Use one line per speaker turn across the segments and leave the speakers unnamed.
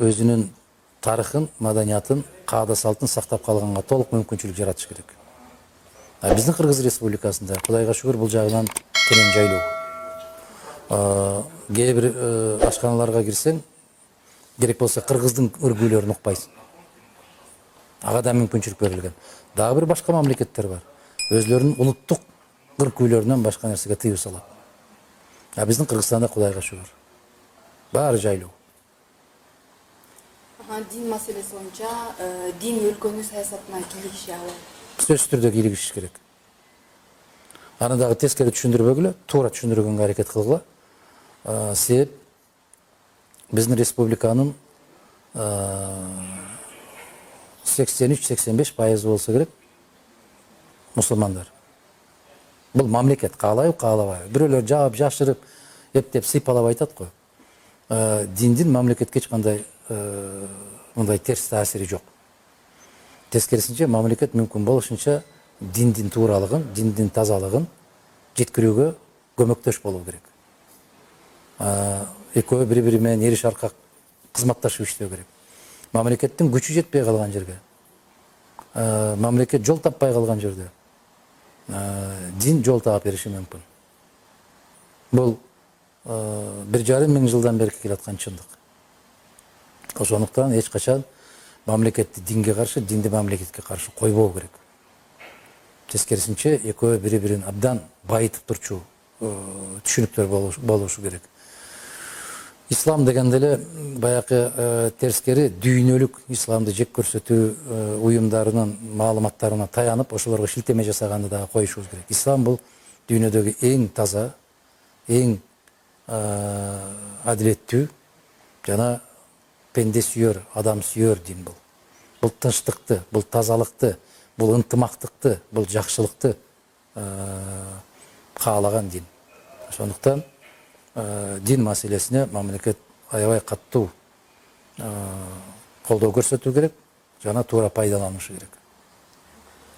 өзүнүн тарыхын, маданиятын, каада салтын сактап калганга толук мүмкүнчүлүк жаратыш керек. Биздин Кыргыз Республикасында Кудайга шүгүр бул жагынан терең жайлуу. Кээ бир ашканаларга кирсең, керек болсо кыргыздын өргүүлөрүн укпайсың. Ага да мүмкүнчүлүк берилген. Дагы бир башка мамлекеттер бар. Өзлөрүнүн улуттук өргүүлөрүнөн башка нерсеге тыюу салат. Биздин Кыргызстанда Кудайга шүгүр баары жайлуу.
Дин маселеси боюнча дин өлкөнүн саясатына кийлигише алат.
Сөзсүз түрдө кийлигишиш керек. Аны дагы тескери түшүндүрбөгүлө, туура түшүндүргөнгө аракет кылгыла. Себеп биздин республиканын 83-85% болсо керек мусулмандар. Бул мамлекет каалайбы, каалабайбы. Бирөөлөр жаап, жашырып, эптеп сыйпалап айтат го. Диндин мамлекетке эч кандай мындай терс таасири жок. Тескерисинче мамлекет мүмкүн болушунча диндин тууралыгын, диндин тазалыгын жеткирүүгө көмөктөш болуу керек. Экөө бири-бири менен эриш аркак кызматташып иштөө керек. Мамлекеттин күчү жетпей калган жерге, мамлекет жол таппай калган жерде дин жол таап бериши мүмкүн. Бул 1,5 миң жылдан бери келаткан чындык. Ошондуктан эч качан мамлекетти динге каршы, динди мамлекетке каршы койбоо керек. Тескерисинче экөө бири-бирин абдан байытып турчу түшүнүктөр болушу керек. Ислам дегенде эле баягы терскери дүйнөлүк исламды жек көрсөтүү уюмдарынын маалыматтарына таянып, ошолорго шилтеме жасаганды дагы коюшубуз керек. Ислам бул дүйнөдөгү эң таза, эң адилеттүү жана пенде сүйөр, адам сүйөр дин бул. Бул тынчтыкты, бул тазалыкты, бул ынтымактыкты, бул жакшылыкты каалаган дин. Ошондуктан дин маселесине мамлекет аябай каттуу колдоо көрсөтүү керек жана туура пайдаланышы керек.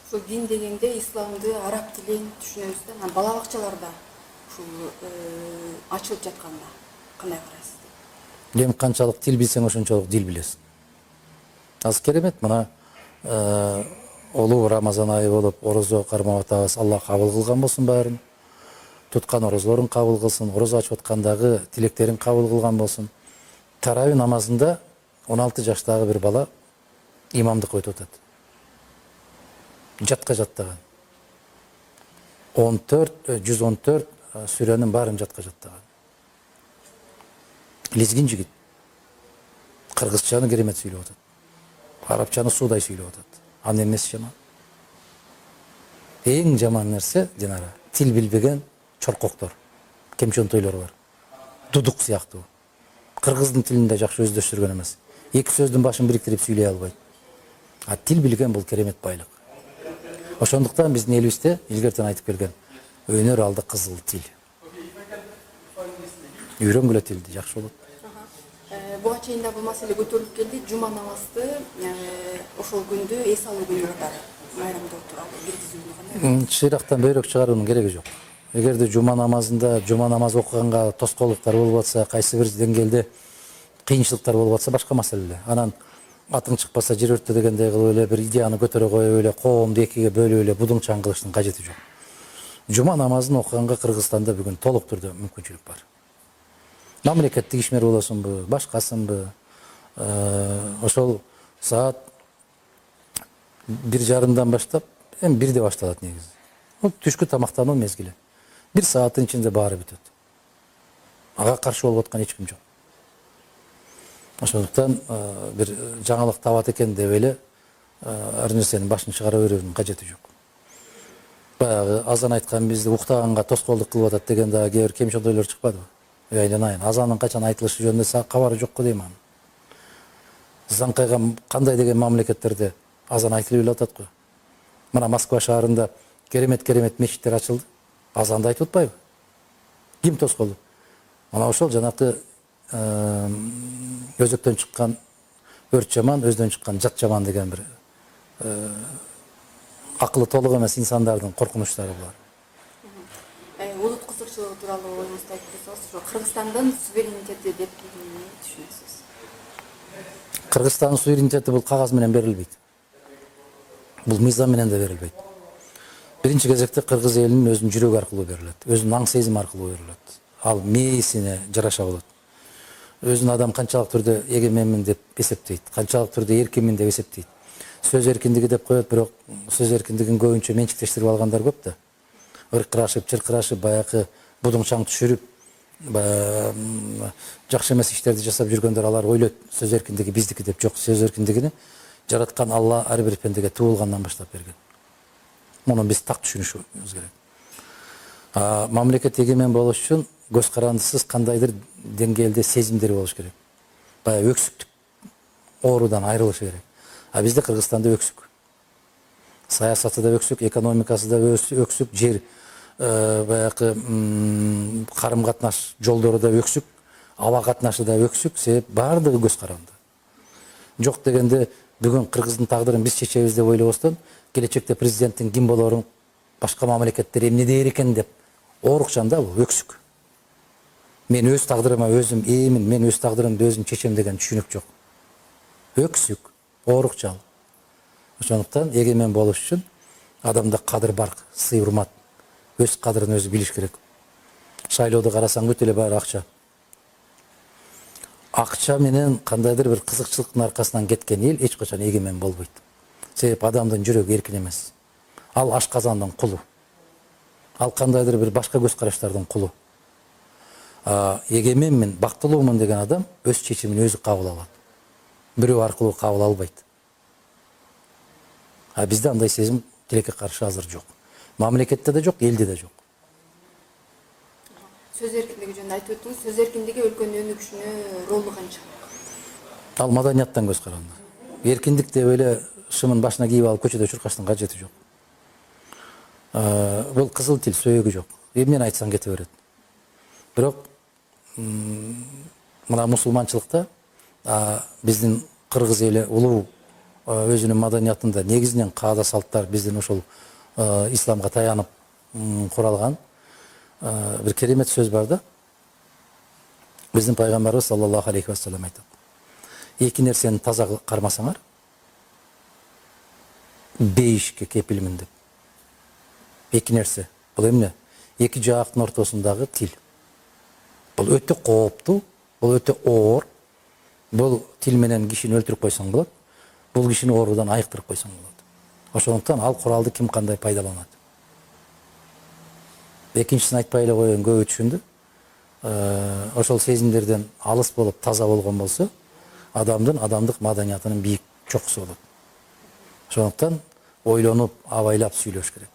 Ушул дин дегенде исламды араб тилин түшүнөбүз да, бала бакчаларда ушул ачылып жатканда кандай карайсыз?
Эми канчалык тил билсең, ошончолук дил билесиң. Азыр керемет, мына улуу Рамазан айы болуп, орозо кармап атабыз. Алла кабыл кылган болсун баарын. Туткан орозолорун кабыл кылсын, орозо ачып аткандагы тилектерин кабыл кылган болсун. Тарауи намазында 16 жаштагы бир бала имамдык өтүп атат. Жатка жаттаган. 114 сүрөнүн баарын жатка жаттаган. Лезгин жигит. Кыргызчаны керемет сүйлөп атат. Арабчаны суудай сүйлөп атат. Анын эмнеси жаман? Эң жаман нерсе, Динара, тил билбеген чоркоктор, кемчонтойлор бар. Дудук сыяктуу. Кыргыздын тилинде жакшы өздөштүргөн эмес. Эки сөздүн башын бириктирип сүйлөй албайт. Тил билген бул керемет байлык. Ошондуктан биздин элибизде илгертен айтып келген өнөр алды кызыл тил. Үйрөнгүлө тилди, жакшы болот.
Буга чейин да бул маселе көтөрүлүп келди. Жума намазды ошол күндү эс алуу күнү катары майрамдоо тууралуу киргизүүнү кандай?
Чыйрактан бөйрөк чыгаруунун кереги жок. Эгерде жума намазында жума намаз окуганга тоскоолдуктар болуп атса, кайсы бир деңгээлде кыйынчылыктар болуп атса, башка маселе. Анан атың чыкпаса жер өрттө дегендей кылып эле бир идеяны көтөрө коюп эле коомду экиге бөлүп эле будуңчаң кылыштын кажети жок. Жума намазын окуганга Кыргызстанда бүгүн толук түрдө мүмкүнчүлүк бар. Мамлекеттик ишмер болосунбу, башкасынбы, ошол саат 1:30 баштап, эми 1-де башталат негизи. Түшкү тамактануу мезгили. 1 сааттын ичинде баары бүтөт. Ага каршы болуп аткан эч ким жок. Ошондуктан бир жаңылык табат экен деп эле ар нерсенин башын чыгара берүүнүн кажети жок. Баягы азан айткан бизди уктаганга тоскоолдук кылып атат деген дагы кээ бир кемчонтойлор чыкпадыбы? Айланайын, азанын качан айтылышы жөнүндө кабары жок го дейм аны. Заңкайга кандай деген мамлекеттерде азан айтылып эле атат го. Мына Москва шаарында керемет мечиттер ачылды. Азанды айтып атпайбы? Ким тоскоолду? Мына ошол жанакы өзөктөн чыккан өрт жаман, өздөн чыккан жат жаман деген бир акылы толук эмес инсандардын коркунучтары булар.
Улут кызыкчылыгы тууралуу ойлоңузду айтып берсеңиз, Кыргызстандын суверенитети деп эмне түшүнөсүз?
Кыргызстандын суверенитети бул кагаз менен берилбейт. Бул мыйзам менен да берилбейт. Биринчи кезекте кыргыз элинин өзүнүн жүрөгү аркылуу берилет, өзүнүн аң сезими аркылуу берилет. Ал мээсине жараша болот. Өзүн адам канчалык түрдө эгеменмин деп эсептейт, канчалык түрдө эркинмин деп эсептейт. Сөз эркиндиги деп коет, бирок сөз эркиндигин көбүнчө менчиктештирип алгандар көп да. Ыркырашып, чыркырашып, баягы будуңчаң түшүрүп, жакшы эмес иштерди жасап жүргөндөр алар ойлойт сөз эркиндиги биздики деп. Жок, сөз эркиндигини жараткан Алла ар бир пендеге туулгандан баштап берген. Муну биз так түшүнүшүбүз керек. Мамлекет эгемен болуш үчүн көз карандысыз кандайдыр деңгээлде сезимдери болуш керек. Баягы өксүктүк оорудан айрылышы керек. Бизде Кыргызстанда өксүк. Саясаты да өксүк, экономикасы да өксүк, жер баягы карым катнаш жолдору да өксүк, аба катнашы да өксүк, себеп баардыгы көз каранды. Жок дегенде бүгүн Кыргыздын тагдырын биз чечебиз деп ойлобостон, келечекте президенттин ким болорун башка мамлекеттер эмне дээр экен деп оорукчан да, бул өксүк. Мен өз тагдырыма өзүм ээмин, мен өз тагдырымды өзүм чечем деген түшүнүк жок. Өксүк, оорукчал. Ошондуктан эгемен болуш үчүн адамда кадыр бар, сый урмат, өз кадырын өзү билиш керек. Шайлоодо карасаң өтө эле баары акча. Акча менен кандайдыр бир кызыкчылыктын аркасынан кеткен эл эч качан эгемен болбойт. Себеп адамдын жүрөгү эркин эмес. Ал ашказандын кулу. Ал кандайдыр бир башка көз караштардын кулу. Эгеменмин, бактылуумун деген адам өз чечимин өзү кабыл алат. Бирөө аркылуу кабыл албайт. Бизде андай сезим тилекке каршы азыр жок. Мамлекетте да жок, элде да жок.
Сөз эркиндиги жөнүндө айтып өттүңүз. Сөз эркиндиги өлкөнүн өнүгүшүнө ролу канча?
Ал маданияттан көз каранды. Эркиндик деп эле шымын башына кийип алып көчөдө чуркаштын кажети жок. Бул кызыл тил, сөөгү жок. Эмнени айтсаң кете берет. Бирок мына мусулманчылыкта биздин кыргыз эли улуу өзүнүн маданиятында негизинен каада салттар биздин ошол исламга таянып куралган бир керемет сөз бар да. Биздин пайгамбарыбыз саллаллаху алейхи вассалам айтат: эки нерсени таза кармасаңар, бейишке кепилмин деп. Эки нерсе. Бул эмне? Эки жаактын ортосундагы тил. Бул өтө кооптуу, бул өтө оор. Бул тил менен кишини өлтүрүп койсоң болот. Бул кишини оорудан айыктырып койсоң болот. Ошондуктан ал куралды ким кандай пайдаланат. Экинчисин айтпай эле койгон көбү түшүндү. Ошол сезимдерден алыс болуп таза болгон болсо, адамдын адамдык маданиятынын бийик чокусу болот. Ошондуктан ойлонуп, абайлап сүйлөш керек.